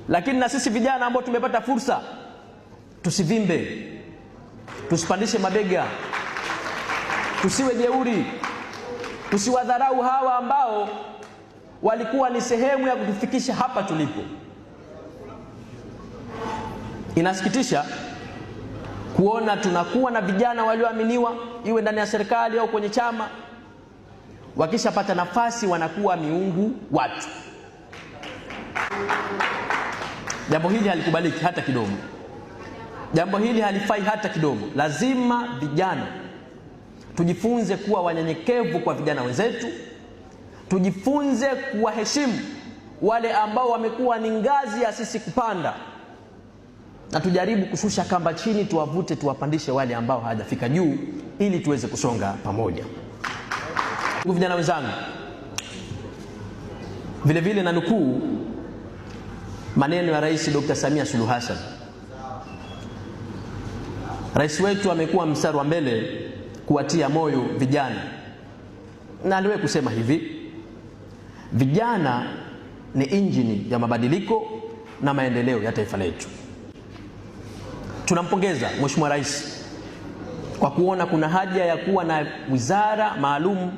Lakini na sisi vijana ambao tumepata fursa, tusivimbe, tusipandishe mabega, tusiwe jeuri, tusiwadharau hawa ambao walikuwa ni sehemu ya kutufikisha hapa tulipo. Inasikitisha kuona tunakuwa na vijana walioaminiwa, iwe ndani ya serikali au kwenye chama, wakishapata nafasi wanakuwa miungu watu. Jambo hili halikubaliki hata kidogo. Jambo hili halifai hata kidogo. Lazima vijana tujifunze kuwa wanyenyekevu kwa vijana wenzetu, tujifunze kuwaheshimu wale ambao wamekuwa ni ngazi ya sisi kupanda, na tujaribu kushusha kamba chini, tuwavute, tuwapandishe wale ambao hawajafika juu, ili tuweze kusonga pamoja. Vijana wenzangu, vile vile na nukuu maneno ya Rais Dr. Samia Suluhu Hassan. Rais wetu amekuwa mstari wa mbele kuwatia moyo vijana, na aliwahi kusema hivi: vijana ni injini ya mabadiliko na maendeleo ya taifa letu. Tunampongeza Mheshimiwa Rais kwa kuona kuna haja ya kuwa na wizara maalum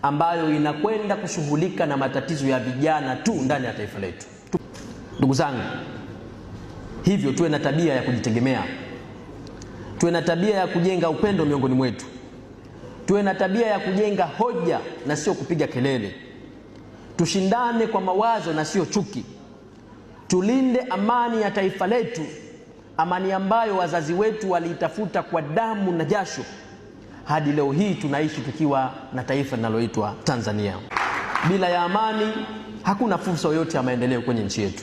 ambayo inakwenda kushughulika na matatizo ya vijana tu ndani ya taifa letu. Ndugu zangu, hivyo tuwe na tabia ya kujitegemea, tuwe na tabia ya kujenga upendo miongoni mwetu, tuwe na tabia ya kujenga hoja na sio kupiga kelele, tushindane kwa mawazo na sio chuki, tulinde amani ya taifa letu, amani ambayo wazazi wetu waliitafuta kwa damu na jasho, hadi leo hii tunaishi tukiwa na taifa linaloitwa Tanzania. Bila ya amani hakuna fursa yoyote ya maendeleo kwenye nchi yetu.